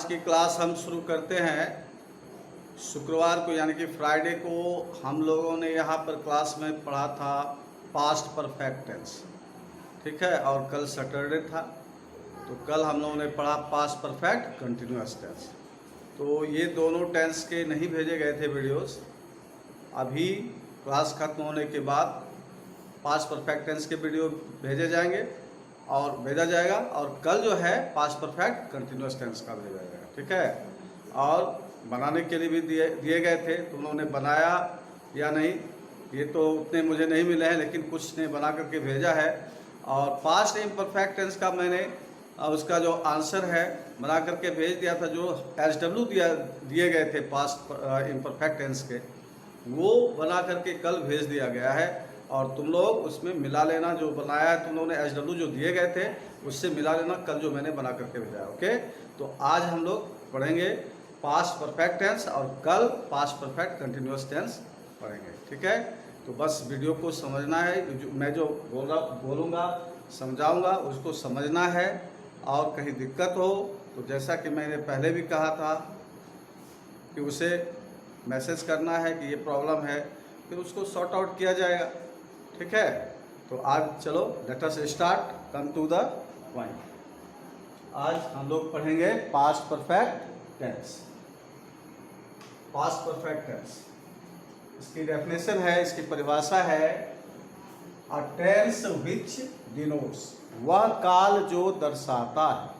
आज की क्लास हम शुरू करते हैं। शुक्रवार को यानी कि फ्राइडे को हम लोगों ने यहाँ पर क्लास में पढ़ा था पास्ट परफेक्ट टेंस, ठीक है, और कल सैटरडे था तो कल हम लोगों ने पढ़ा पास्ट परफेक्ट कंटिन्यूअस टेंस। तो ये दोनों टेंस के नहीं भेजे गए थे वीडियोस। अभी क्लास खत्म होने के बाद पास्ट परफेक्ट टेंस के वीडियो भेजे जाएंगे और भेजा जाएगा, और कल जो है पास्ट परफेक्ट कंटिन्यूअस टेंस का भेजा जाएगा, ठीक है। और बनाने के लिए भी दिए गए थे, तो उन्होंने बनाया या नहीं ये तो उतने मुझे नहीं मिले हैं, लेकिन कुछ ने बना करके भेजा है। और पास्ट इम्परफेक्ट टेंस का मैंने उसका जो आंसर है बना करके भेज दिया था, जो SW दिए गए थे पास्ट इम्परफेक्ट टेंस के, वो बना करके कल भेज दिया गया है। और तुम लोग उसमें मिला लेना, जो बनाया है तुम लोगों ने SW जो दिए गए थे उससे मिला लेना कल जो मैंने बना करके भेजा है, ओके। तो आज हम लोग पढ़ेंगे पास्ट परफेक्ट टेंस और कल पास्ट परफेक्ट कंटिन्यूअस टेंस पढ़ेंगे, ठीक है। तो बस वीडियो को समझना है, मैं जो बोलूँगा समझाऊँगा उसको समझना है, और कहीं दिक्कत हो तो जैसा कि मैंने पहले भी कहा था कि उसे मैसेज करना है कि ये प्रॉब्लम है, फिर उसको सॉर्ट आउट किया जाएगा, ठीक है। तो आज चलो let us start, come to the point. आज हम लोग पढ़ेंगे past perfect tense. Past perfect tense, इसकी डेफिनेशन है, इसकी परिभाषा है, अ टेंस विच डिनोट्स, वह काल जो दर्शाता है,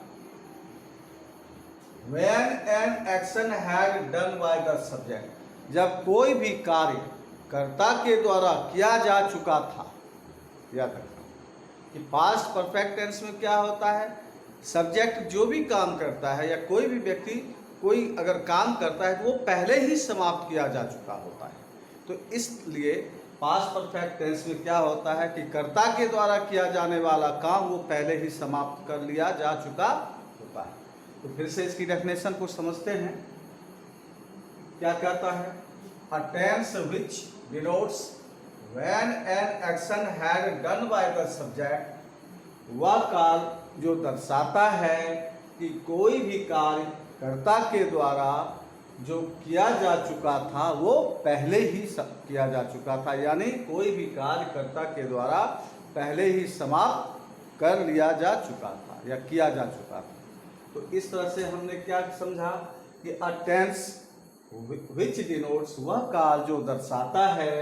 when an action had done by the subject, जब कोई भी कार्य कर्ता के द्वारा किया जा चुका था। याद रखना कि पास्ट परफेक्ट टेंस में क्या होता है, सब्जेक्ट जो भी काम करता है या कोई भी व्यक्ति कोई अगर काम करता है तो वो पहले ही समाप्त किया जा चुका होता है। तो इसलिए पास्ट परफेक्ट टेंस में क्या होता है कि कर्ता के द्वारा किया जाने वाला काम वो पहले ही समाप्त कर लिया जा चुका होता है। तो फिर से इसकी डेफिनेशन को समझते हैं। क्या कहता है, a tense which denotes when an action had done by the subject, वह काल जो दर्शाता है कि कोई भी कार्य कर्ता के द्वारा जो किया जा चुका था वो पहले ही किया जा चुका था, यानी कोई भी कार्य कर्ता के द्वारा पहले ही समाप्त कर लिया जा चुका था या किया जा चुका था। तो इस तरह से हमने क्या समझा कि अ टेंस विच डिनोट्स, वह काल जो दर्शाता है,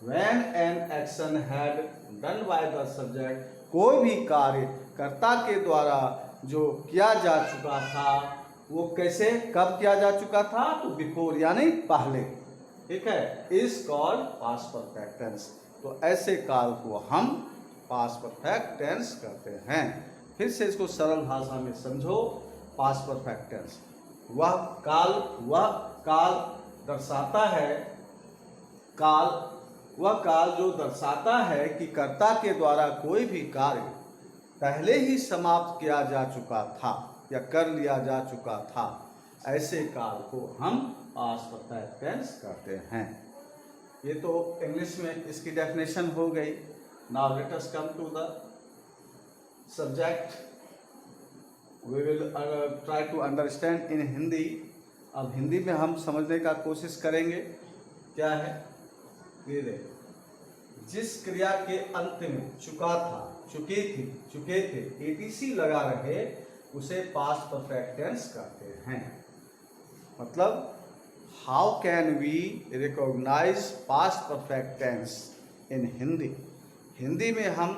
when an action had done by the subject, कोई भी कार्य कर्ता के द्वारा जो किया जा चुका था वो कैसे कब किया जा चुका था, तो बिफोर यानी पहले, ठीक है, is called past perfect tense. तो ऐसे काल को हम पास्ट परफेक्ट टेंस कहते हैं। फिर से इसको सरल भाषा में समझो। पास्ट परफेक्ट टेंस, वह काल दर्शाता है, वह काल जो दर्शाता है कि कर्ता के द्वारा कोई भी कार्य पहले ही समाप्त किया जा चुका था या कर लिया जा चुका था, ऐसे काल को हम पास्ट परफेक्ट टेंस कहते हैं। ये तो इंग्लिश में इसकी डेफिनेशन हो गई। Now let us come to the subject, we will try to understand in Hindi. अब हिंदी में हम समझने का कोशिश करेंगे। क्या है ये देखो, जिस क्रिया के अंत में चुका था, चुके थे etc लगा रहे उसे पास्ट परफेक्ट टेंस कहते हैं। मतलब how can we recognise past perfect tense in Hindi, Hindi में हम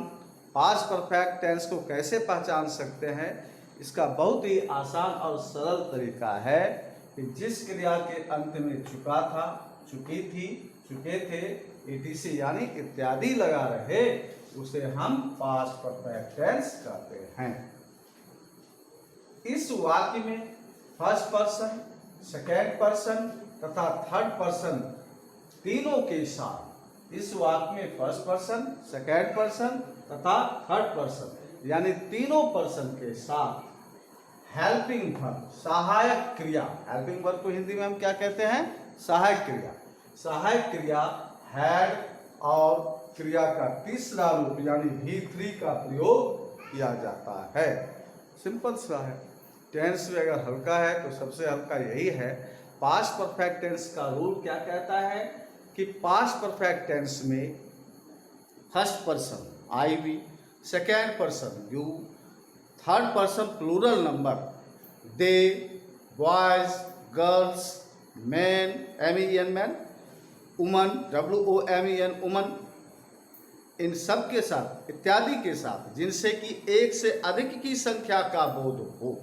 पास्ट परफेक्ट टेंस को कैसे पहचान सकते हैं। इसका बहुत ही आसान और सरल तरीका है कि जिस क्रिया के अंत में चुका था, चुकी थी, चुके थे etc यानी इत्यादि लगा रहे उसे हम पास्ट परफेक्ट टेंस कहते हैं। इस वाक्य में फर्स्ट पर्सन, सेकेंड पर्सन तथा थर्ड पर्सन तीनों के साथ, इस वाक्य में फर्स्ट पर्सन, सेकेंड पर्सन तथा थर्ड पर्सन यानी तीनों पर्सन के साथ हेल्पिंग वर्ब, सहायक क्रिया, हेल्पिंग वर्ब को हिंदी में हम क्या कहते हैं, सहायक क्रिया। सहायक क्रिया हैड और क्रिया का तीसरा रूप यानी V3 का प्रयोग किया जाता है। सिंपल सा है। टेंस में अगर हल्का है तो सबसे हल्का यही है। पास्ट परफेक्ट टेंस का रूल क्या कहता है कि पास्ट परफेक्ट टेंस में first person I we, second person you, third person plural number they, boys, girls, men, MEN men, women, WOMEN women, इन सब के साथ इत्यादि के साथ जिनसे कि एक से अधिक की संख्या का बोध हो,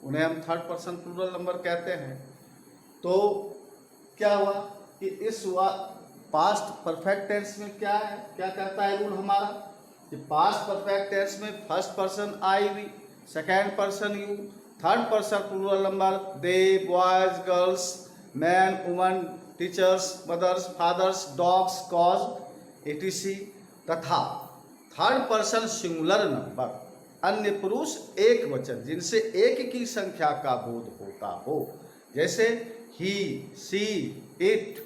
उन्हें हम थर्ड पर्सन प्लूरल नंबर कहते हैं। तो क्या हुआ कि इस पास्ट परफेक्ट टेंस में क्या है, क्या कहता है रूल हमारा कि पास्ट परफेक्ट टेंस में first person I we, second person you, third person plural number they, boys, girls, man, woman, teachers, mothers, fathers, dogs, cows, etc तथा थर्ड पर्सन सिंगुलर नंबर अन्य पुरुष एक वचन जिनसे एक की संख्या का बोध होता हो, जैसे he, she, it,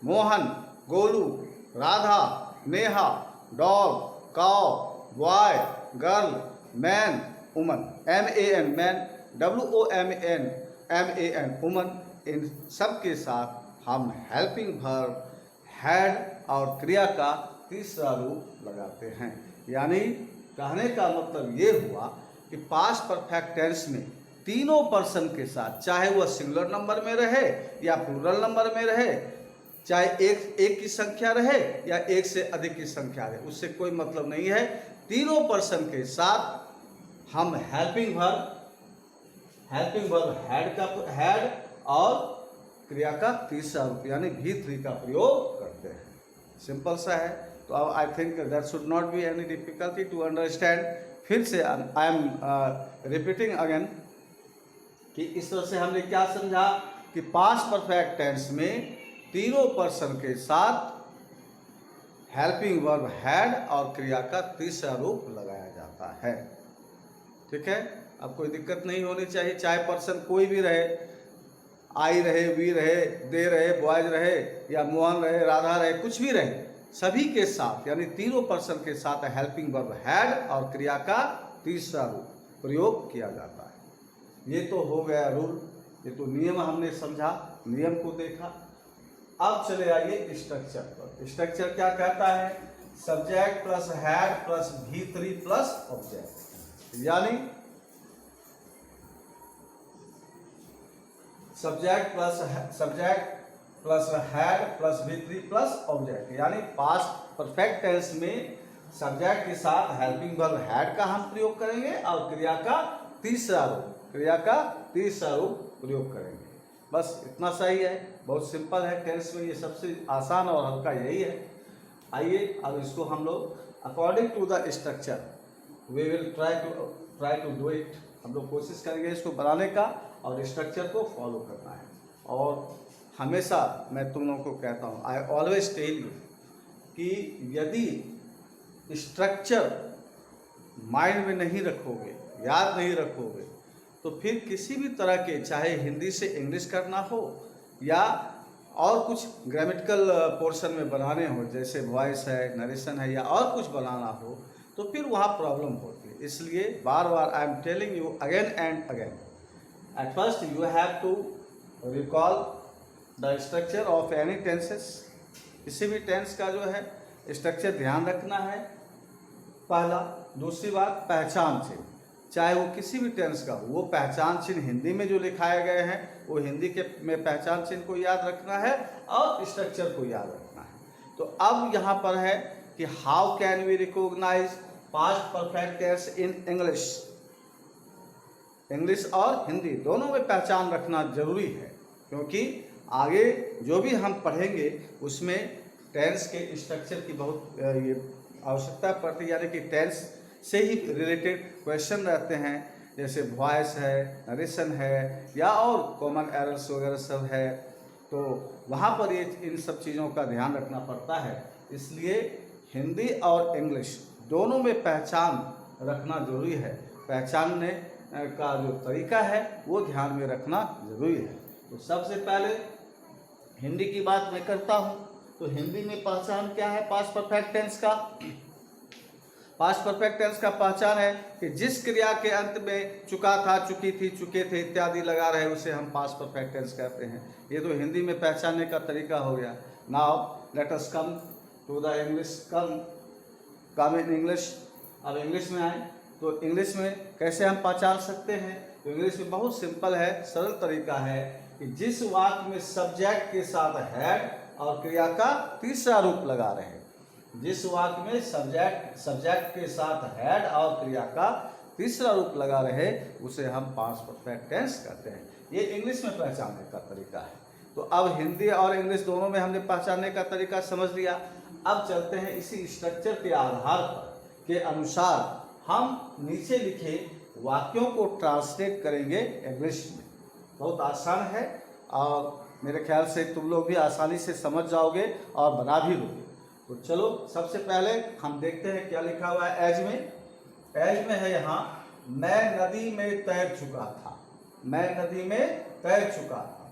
Mohan, Golu, Radha, Neha, dog, cow, boy, girl, man, woman, MAN man, WOMAN woman, इन सब के साथ हम हेल्पिंग वर्ब, हैड और क्रिया का तीसरा रूप लगाते हैं। यानी कहने का मतलब ये हुआ कि पास्ट परफेक्ट टेंस में तीनों पर्सन के साथ, चाहे वह सिंगुलर नंबर में रहे या प्लूरल नंबर में रहे, चाहे एक की संख्या रहे या एक से अधिक की संख्या रहे, उससे कोई मतलब नहीं है। तीनों पर्सन के साथ हम हेल्पिंग वर्ब हैड और क्रिया का तीसरा रूप यानी V3 का प्रयोग करते हैं। सिंपल सा है। तो अब I think that should not be any difficulty to understand. फिर से आई एम रिपीटिंग अगेन कि इस तरह से हमने क्या समझा कि पास्ट परफेक्ट टेंस में तीनों पर्सन के साथ हेल्पिंग वर्ब हैड और क्रिया का तीसरा रूप लगाया जाता है। ठीक है, अब कोई दिक्कत नहीं होनी चाहिए, चाहे पर्सन कोई भी रहे, आई रहे, वी रहे, दे रहे, बॉयज रहे या मोहन रहे, राधा रहे, कुछ भी रहे, सभी के साथ यानी तीनों पर्सन के साथ हेल्पिंग वर्ब हैड और क्रिया का तीसरा रूप प्रयोग किया जाता है। ये तो हो गया रूल, ये तो नियम हमने समझा, नियम को देखा। अब चले आइए स्ट्रक्चर पर। स्ट्रक्चर क्या कहता है? Subject plus had plus V3 plus object, यानी subject plus had plus V3 plus object, यानी पास्ट परफेक्ट टेंस में सब्जेक्ट के साथ हेल्पिंग वर्ब हैड का हम प्रयोग करेंगे और क्रिया का तीसरा रूप प्रयोग करेंगे। बस इतना सही है, बहुत सिंपल है। टेंस में ये सबसे आसान और हल्का यही है। आइए अब इसको हम लोग according to the structure we will try to do it. हम लोग कोशिश करेंगे इसको बनाने का और स्ट्रक्चर को फॉलो करना है। और हमेशा मैं तुम लोगों को कहता हूँ, आई ऑलवेज टेल यू कि यदि स्ट्रक्चर माइंड में नहीं रखोगे, याद नहीं रखोगे, तो फिर किसी भी तरह के, चाहे हिंदी से इंग्लिश करना हो या और कुछ ग्रामेटिकल पोर्शन में बनाने हो, जैसे वॉइस है, नरेशन है या और कुछ बनाना हो, तो फिर वहाँ प्रॉब्लम होती है। इसलिए बार बार I am telling you again and again, at first you have to recall the structure of any tenses. किसी भी टेंस का जो है स्ट्रक्चर ध्यान रखना है, पहला। दूसरी बात, पहचान चिन्ह, चाहे वो किसी भी टेंस का हो, वो पहचान चिन्ह हिंदी में जो लिखाए गए हैं वो हिंदी के में पहचान चिन्ह को याद रखना है और स्ट्रक्चर को याद रखना है। तो अब यहाँ पर है कि how can we recognise past perfect tense in English. English और हिंदी दोनों में पहचान रखना जरूरी है, क्योंकि आगे जो भी हम पढ़ेंगे उसमें टेंस के स्ट्रक्चर की बहुत ये आवश्यकता पड़ती है, यानी कि टेंस से ही रिलेटेड क्वेश्चन रहते हैं, जैसे वॉइस है, नरेशन है या और कॉमन एरर्स वगैरह सब है। तो वहाँ पर ये इन सब चीज़ों का ध्यान रखना पड़ता है। इसलिए हिंदी और इंग्लिश दोनों में पहचान रखना जरूरी है। पहचानने का जो तरीका है वो ध्यान में रखना जरूरी है। तो सबसे पहले हिंदी की बात मैं करता हूँ। तो हिंदी में पहचान क्या है पास्ट परफेक्ट टेंस का? पास्ट परफेक्ट टेंस का पहचान है कि जिस क्रिया के अंत में चुका था, चुकी थी, चुके थे इत्यादि लगा रहे, उसे हम पास्ट परफेक्ट टेंस कहते हैं। ये तो हिंदी में पहचानने का तरीका हो गया। Now let us come to the English. Come in English. अब इंग्लिश में आए तो इंग्लिश में कैसे हम पहचान सकते हैं? तो इंग्लिश में बहुत सिंपल है, सरल तरीका है कि जिस वाक्य में सब्जेक्ट के साथ हैड और क्रिया का तीसरा रूप लगा रहे, जिस वाक्य में सब्जेक्ट के साथ हैड और क्रिया का तीसरा रूप लगा रहे, उसे हम पास्ट परफेक्ट टेंस कहते हैं। ये इंग्लिश में पहचानने का तरीका है। तो अब हिंदी और इंग्लिश दोनों में हमने पहचानने का तरीका समझ लिया। अब चलते हैं इसी स्ट्रक्चर के आधार पर के अनुसार हम नीचे लिखे वाक्यों को ट्रांसलेट करेंगे इंग्लिश में। बहुत आसान है और मेरे ख्याल से तुम लोग भी आसानी से समझ जाओगे और बना भी लोगे। तो चलो सबसे पहले हम देखते हैं क्या लिखा हुआ है एज में। एज में है यहाँ, मैं नदी में तैर चुका था। मैं नदी में तैर चुका था।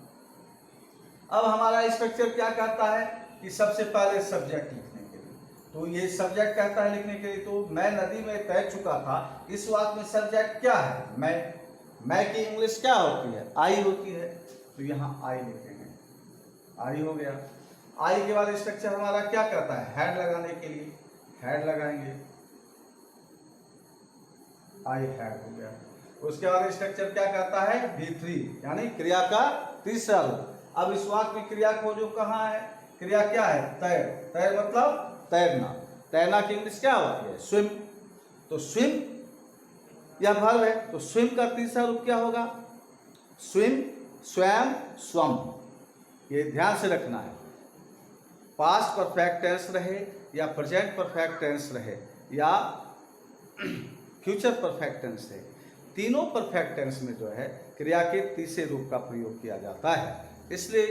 अब हमारा स्ट्रक्चर क्या कहता है कि सबसे पहले सब्जेक्ट लिखने के लिए, तो ये सब्जेक्ट कहता है लिखने के लिए, तो मैं नदी में तैर चुका था। इस वाक्य में सब्जेक्ट क्या है? मैं की इंग्लिश क्या होती है? आई होती है। तो यहाँ आई लिखेंगे, आई हो गया। आई के बाद स्ट्रक्चर हमारा क्या कहता है? हैड लगाने के लिए हैड लगाएंगे, आई हैड हो गया। उसके बाद स्ट्रक्चर क्या कहता है? V3 यानी क्रिया का तीसरा रूप। अब इस वाक्य में क्रिया खोजो, कहाँ है? क्रिया क्या है? तैर। तैर मतलब तैरना। तैरना की इंग्लिश क्या होती है? स्विम। तो स्विम यह वर्ब है, तो स्विम का तीसरा रूप क्या होगा? स्विम, स्वयं, स्वम। ये ध्यान से रखना है। पास्ट परफेक्ट टेंस रहे या प्रेजेंट परफेक्ट टेंस रहे या फ्यूचर परफेक्ट टेंस है, तीनों परफेक्ट टेंस में जो है क्रिया के तीसरे रूप का प्रयोग किया जाता है। इसलिए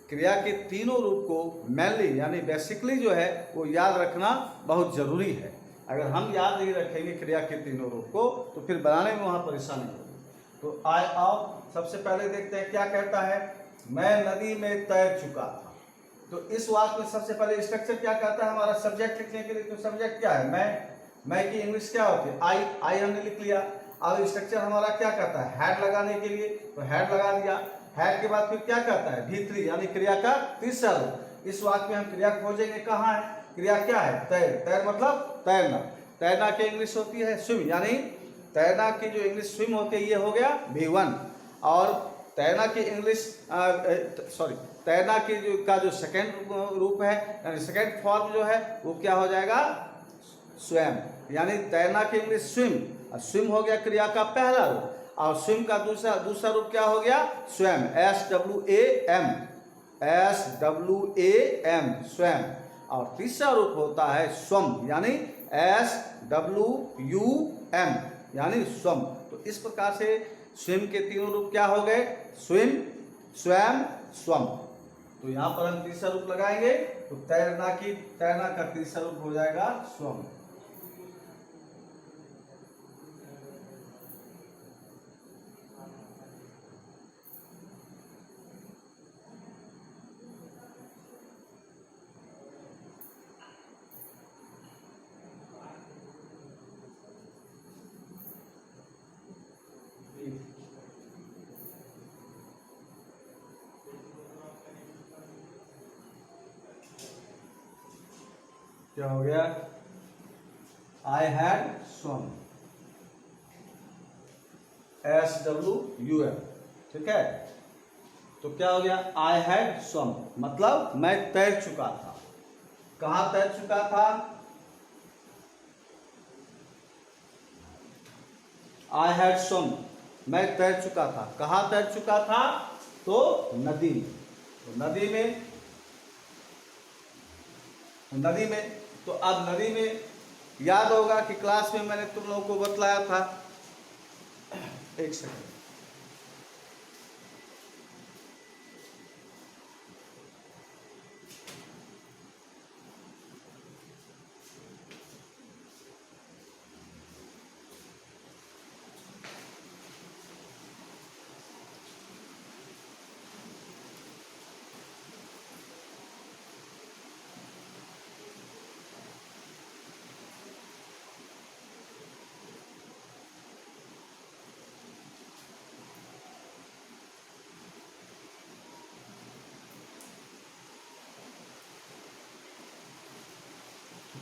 क्रिया के तीनों रूप को मेनली यानी बेसिकली जो है वो याद रखना बहुत जरूरी है। अगर हम याद नहीं रखेंगे क्रिया के तीनों रूप को तो फिर बनाने में वहाँ परेशानी होगी। तो आओ सबसे पहले देखते हैं क्या कहता है। मैं नदी में तैर चुका था। तो इस वाक्य में सबसे पहले स्ट्रक्चर क्या कहता है हमारा? सब्जेक्ट लिखने के लिए, तो सब्जेक्ट क्या है? मैं की इंग्लिश क्या होती है? आई हमने लिख लिया। अब स्ट्रक्चर हमारा क्या कहता है? हैड लगाने के लिए, तो हैड लगा दिया। हैड के बाद फिर क्या कहता है? V3 यानी क्रिया का तीसरा रूप। इस वाक्य में हम क्रिया खोजेंगे, कहाँ है? क्रिया क्या है? तैर। तैर मतलब तैरना। तैरना की इंग्लिश होती है स्विम, यानी तैरना की जो इंग्लिश स्विम होती है ये हो गया V1। और तैरना की इंग्लिश तैरना की जो सेकेंड रूप है यानी सेकेंड फॉर्म जो है वो क्या हो जाएगा? स्वयं। यानी तैरना की इंग्लिश स्विम, और स्विम हो गया क्रिया का पहला रूप, और स्विम का दूसरा रूप क्या हो गया? स्वयं, SWAM, स्वयं। और तीसरा रूप होता है स्वम, यानी SWUM, यानी स्वम। तो इस प्रकार से स्विम के तीनों रूप क्या हो गए? स्विम, स्वयं, स्वम। तो यहाँ पर हम तीसरा रूप लगाएंगे, तो तैरना का तीसरा रूप हो जाएगा स्वम। क्या हो गया? आई हैड स्वम, SWUM, ठीक है। तो क्या हो गया? आई हैड स्वम मतलब मैं तैर चुका था। कहाँ तैर चुका था? आई हैड स्वम, मैं तैर चुका था। कहाँ तैर चुका था? तो नदी में। तो नदी में तो अब नदी में याद होगा कि क्लास में मैंने तुम लोगों को बतलाया था। एक सेकंड,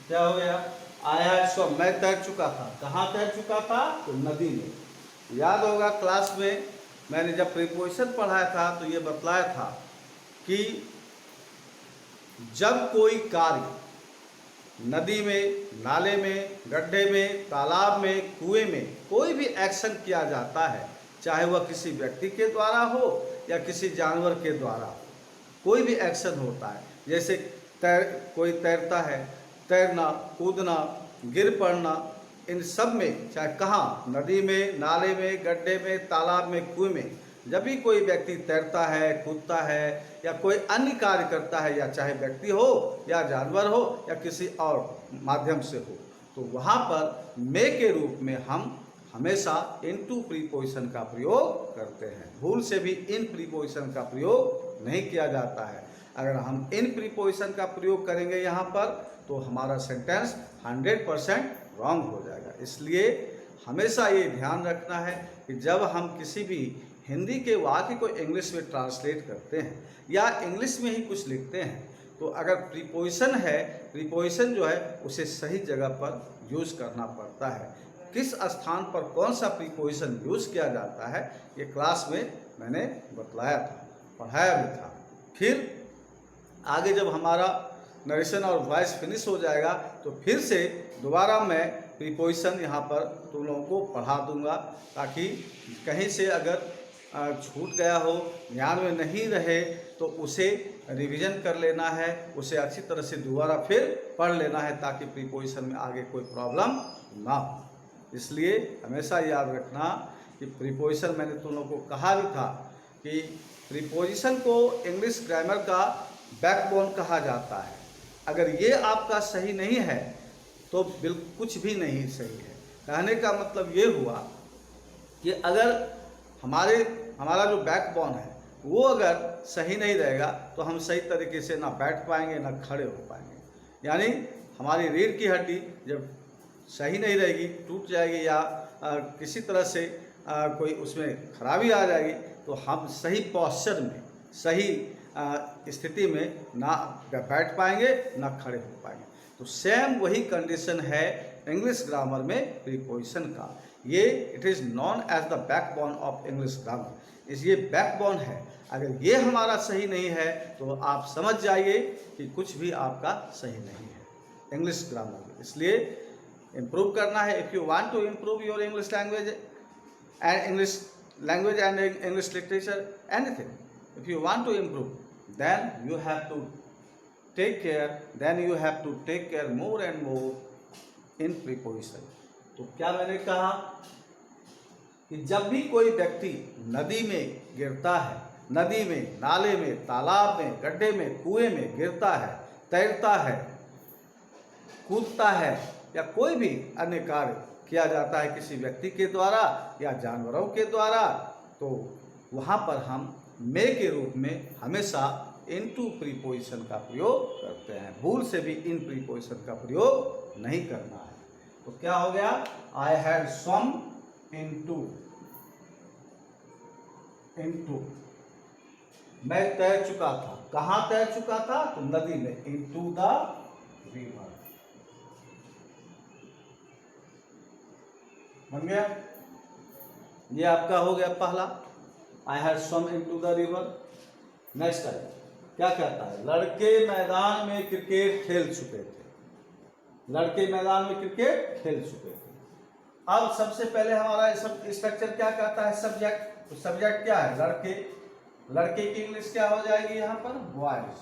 क्या हो गया, आई हैड स्वम, मैं तैर चुका था। कहाँ तैर चुका था, तो नदी में। याद होगा क्लास में मैंने जब प्रीपोजिशन पढ़ाया था तो ये बतलाया था कि जब कोई कार्य नदी में, नाले में, गड्ढे में, तालाब में, कुएं में कोई भी एक्शन किया जाता है, चाहे वह किसी व्यक्ति के द्वारा हो या किसी जानवर के द्वारा हो, कोई भी एक्शन होता है, जैसे कोई तैरता है, तैरना, कूदना, गिर पड़ना, इन सब में, चाहे कहाँ, नदी में, नाले में, गड्ढे में, तालाब में, कुएं में, जब भी कोई व्यक्ति तैरता है, कूदता है या कोई अन्य कार्य करता है, या चाहे व्यक्ति हो या जानवर हो या किसी और माध्यम से हो, तो वहाँ पर मे के रूप में हम हमेशा इनटू प्रीपोजिशन का प्रयोग करते हैं। भूल से भी इन प्रीपोजिशन का प्रयोग नहीं किया जाता है। अगर हम इन प्रीपोजिशन का प्रयोग करेंगे यहाँ पर तो हमारा सेंटेंस 100% रॉन्ग हो जाएगा। इसलिए हमेशा ये ध्यान रखना है कि जब हम किसी भी हिंदी के वाक्य को इंग्लिश में ट्रांसलेट करते हैं या इंग्लिश में ही कुछ लिखते हैं, तो अगर प्रीपोजिशन है, प्रीपोजिशन जो है उसे सही जगह पर यूज़ करना पड़ता है। किस स्थान पर कौन सा प्रीपोजिशन यूज़ किया जाता है, ये क्लास में मैंने बतलाया था, पढ़ाया भी था। फिर आगे जब हमारा नरेशन और वॉइस फिनिश हो जाएगा तो फिर से दोबारा मैं प्रीपोजिशन यहाँ पर तुम लोगों को पढ़ा दूंगा, ताकि कहीं से अगर छूट गया हो, ध्यान में नहीं रहे, तो उसे रिवीजन कर लेना है, उसे अच्छी तरह से दोबारा फिर पढ़ लेना है, ताकि प्रीपोजिशन में आगे कोई प्रॉब्लम ना हो। इसलिए हमेशा याद रखना कि प्रीपोजिशन, मैंने तुम लोगों को कहा भी था कि प्रीपोजिशन को इंग्लिश ग्रामर का बैकबोन कहा जाता है। अगर ये आपका सही नहीं है तो बिल्कुल कुछ भी नहीं सही है। कहने का मतलब ये हुआ कि अगर हमारा जो बैकबोन है वो अगर सही नहीं रहेगा तो हम सही तरीके से ना बैठ पाएंगे ना खड़े हो पाएंगे। यानी हमारी रीढ़ की हड्डी जब सही नहीं रहेगी, टूट जाएगी या किसी तरह से कोई उसमें खराबी आ जाएगी, तो हम सही पॉस्चर में, सही स्थिति में ना बैठ पाएंगे ना खड़े हो पाएंगे। तो सेम वही कंडीशन है इंग्लिश ग्रामर में प्रीपोजिशन का। ये it is known as the backbone of English grammar. ये बैकबोन है। अगर ये हमारा सही नहीं है तो आप समझ जाइए कि कुछ भी आपका सही नहीं है इंग्लिश ग्रामर में। इसलिए इम्प्रूव करना है। If you want to improve your English language and English literature, anything, if you want to improve, then you have to take care more and more in preposition। तो क्या मैंने कहा कि जब भी कोई व्यक्ति नदी में गिरता है, नदी में, नाले में, तालाब में, गड्ढे में, कुएं में गिरता है, तैरता है, कूदता है या कोई भी अन्य कार्य किया जाता है किसी व्यक्ति के द्वारा या जानवरों के द्वारा, तो वहाँ पर हम मे के रूप में हमेशा इनटू प्रीपोजिशन का प्रयोग करते हैं। भूल से भी इन प्रीपोजिशन का प्रयोग नहीं करना है। तो क्या हो गया, आई हैड स्वम इनटू, मैं तैर चुका था। कहाँ तैर चुका था, तो नदी में, इनटू द रिवर। बन गया, ये आपका हो गया पहला, I had swum into the river. Next है, क्या कहता है, लड़के मैदान में क्रिकेट खेल चुके थे। लड़के मैदान में क्रिकेट खेल चुके थे। अब सबसे पहले हमारा स्ट्रक्चर क्या कहता है, सब्जेक्ट। तो सब्जेक्ट क्या है, लड़के। लड़के की इंग्लिश क्या हो जाएगी यहाँ पर, बॉयज।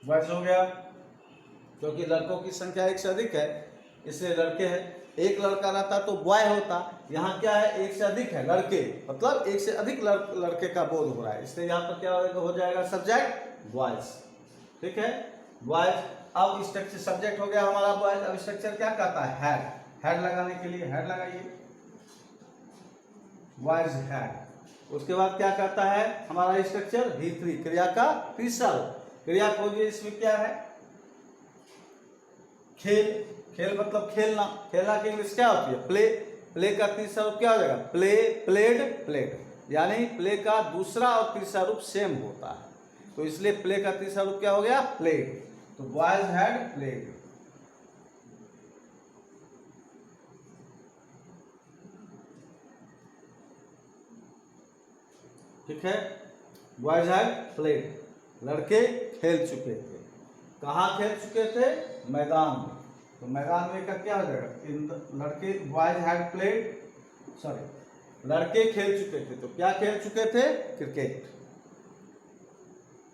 बॉयज हो गया, क्योंकि लड़कों की संख्या एक से अधिक है इसलिए लड़के हैं। एक लड़का रहता तो बॉय होता, यहाँ क्या है, एक से अधिक है, लड़के, मतलब एक से अधिक लड़के का बोध हो रहा है, इसलिए यहाँ पर क्या हो जाएगा, सब्जेक्ट बॉयज। ठीक है, बॉयज। अब स्ट्रक्चर, सब्जेक्ट हो गया हमारा बॉयज। अब स्ट्रक्चर क्या कहता है, हैड। हैड लगाने के लिए हैड लगाइए, बॉयज हैड। उसके बाद क्या कहता है हमारा स्ट्रक्चर, V3, क्रिया का तीसरा। क्रिया खोजिए, इसमें क्या है, खेल। खेल मतलब खेलना। खेलना की इंग्लिश क्या होती है, प्ले। प्ले का तीसरा क्या हो जाएगा, प्ले, प्लेड, प्लेड। यानी प्ले का दूसरा और तीसरा रूप सेम होता है, तो इसलिए प्ले का तीसरा रूप क्या हो गया, प्लेड। तो बॉयज हैड प्लेड। ठीक है, बॉयज हैड प्लेड, लड़के खेल चुके थे। कहाँ खेल चुके थे, मैदान में। तो मैदान में का क्या हो जाएगा, लड़के बॉयज हैड प्लेड, सॉरी लड़के खेल चुके थे। तो क्या खेल चुके थे, क्रिकेट।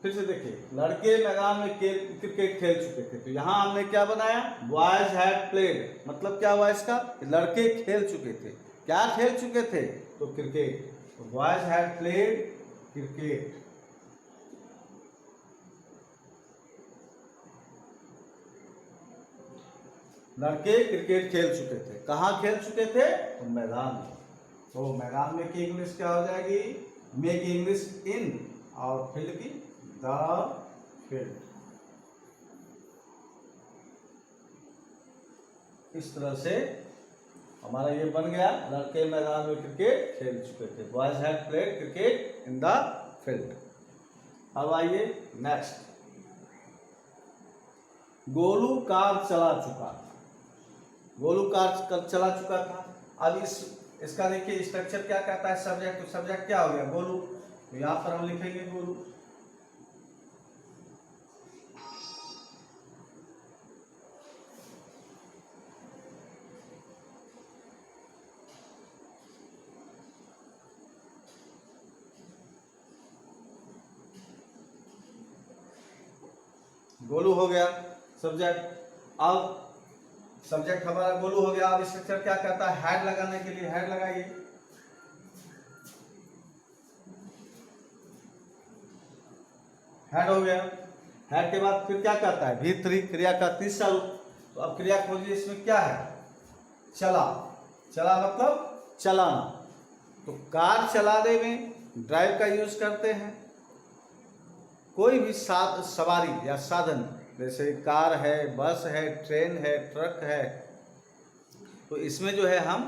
फिर से देखिए, लड़के मैदान में क्रिकेट खेल चुके थे, तो यहां हमने क्या बनाया, बॉयज हैड प्लेड। मतलब क्या हुआ इसका, लड़के खेल चुके थे। क्या खेल चुके थे, तो क्रिकेट। तो बॉयज हैड प्लेड क्रिकेट। लड़के क्रिकेट खेल चुके थे। कहाँ खेल चुके थे, तो मैदान में। तो मैदान में की इंग्लिश क्या हो जाएगी, में की इंग्लिश इन, और फील्ड की द फील्ड। इस तरह से हमारा ये बन गया, लड़के मैदान में क्रिकेट खेल चुके थे। Boys had played cricket in the field. अब आइए नेक्स्ट, गोलू कार चला चुका था। गोलू कार चला चुका था। अब इसका देखिए स्ट्रक्चर क्या कहता है, सब्जेक्ट। तो सब्जेक्ट क्या हो गया, गोलू। तो यहां पर हम लिखेंगे गोलू। गोलू हो गया सब्जेक्ट। अब सब्जेक्ट हमारा गोलू हो गया। अब स्ट्रक्चर क्या कहता है, हेड लगाने के लिए हेड लगाइए। हेड हो गया। हेड के बाद फिर क्या कहता है, V3, क्रिया का तीसरा रूप। तो अब क्रिया खोजिए, इसमें क्या है, चला। चला मतलब चलाना। तो कार चलाने में ड्राइव का यूज करते हैं। कोई भी सवारी या साधन, जैसे कार है, बस है, ट्रेन है, ट्रक है, तो इसमें जो है हम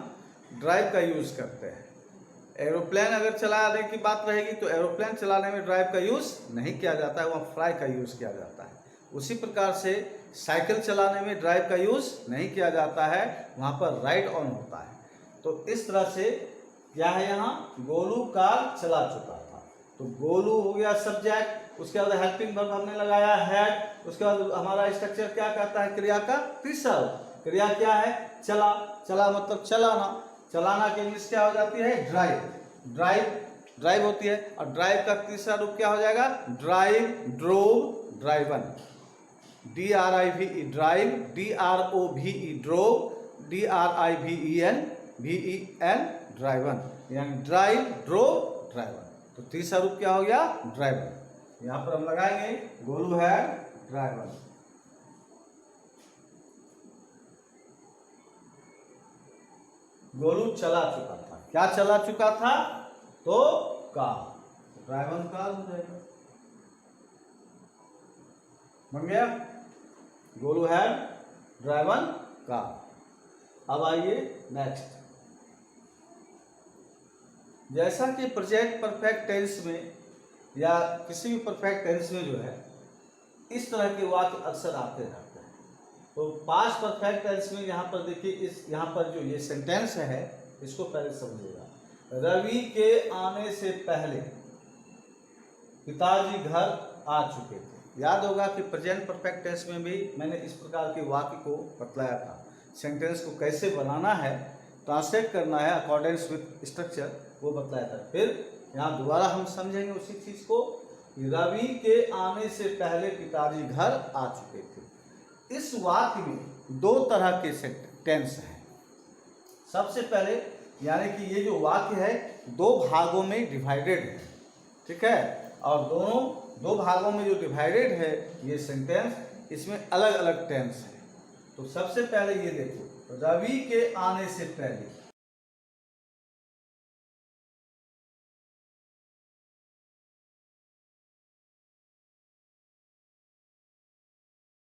ड्राइव का यूज करते हैं। एरोप्लेन अगर चलाने की बात रहेगी तो एरोप्लेन चलाने में ड्राइव का यूज नहीं किया जाता है, वहाँ फ्लाई का यूज किया जाता है। उसी प्रकार से साइकिल चलाने में ड्राइव का यूज नहीं किया जाता है, वहाँ पर राइड ऑन होता है। तो इस तरह से क्या है, यहाँ गोलू कार चला चुका था। तो गोलू हो गया सब्जेक्ट। उसके बाद हेल्पिंग वर्ब हमने लगाया हेड। उसके बाद हमारा स्ट्रक्चर क्या कहता है, क्रिया का तीसरा रूप। क्रिया क्या है, चला। चला मतलब चलाना। चलाना की इंग्लिश क्या हो जाती है, ड्राइव। ड्राइव होती है। और ड्राइव का तीसरा रूप क्या हो जाएगा, drive, drove, driven. DRIVE drive, DROVE drove, DRIVEN driven, यानी ड्राइव, ड्रोव, ड्राइवन। तो तीसरा रूप क्या हो गया, ड्राइवर। यहां पर हम लगाएंगे गोलू है ड्राइवर। गोलू चला चुका था। क्या चला चुका था, तो कार। ड्राइवर कार हो जाएगा, बन गया गोलू है ड्राइवर कार। अब आइए नेक्स्ट। जैसा कि प्रेजेंट परफेक्ट टेंस में या किसी भी परफेक्ट टेंस में जो है इस तरह के वाक्य अक्सर आते रहते हैं। तो पास्ट परफेक्ट टेंस में यहाँ पर देखिए, इस यहाँ पर जो ये सेंटेंस है इसको पहले समझिएगा। रवि के आने से पहले पिताजी घर आ चुके थे। याद होगा कि प्रेजेंट परफेक्ट टेंस में भी मैंने इस प्रकार के वाक्य को बतलाया था। सेंटेंस को कैसे बनाना है, ट्रांसलेट करना है अकॉर्डिंग विथ स्ट्रक्चर, वो बताया था। फिर यहाँ दोबारा हम समझेंगे उसी चीज को। रवि के आने से पहले पिताजी घर आ चुके थे। इस वाक्य में दो तरह के टेंस हैं। सबसे पहले यानी कि ये जो वाक्य है दो भागों में डिवाइडेड है, ठीक है। और दोनों दो भागों में जो डिवाइडेड है ये सेंटेंस, इसमें अलग अलग टेंस है। तो सबसे पहले ये देखो, रवि के आने से पहले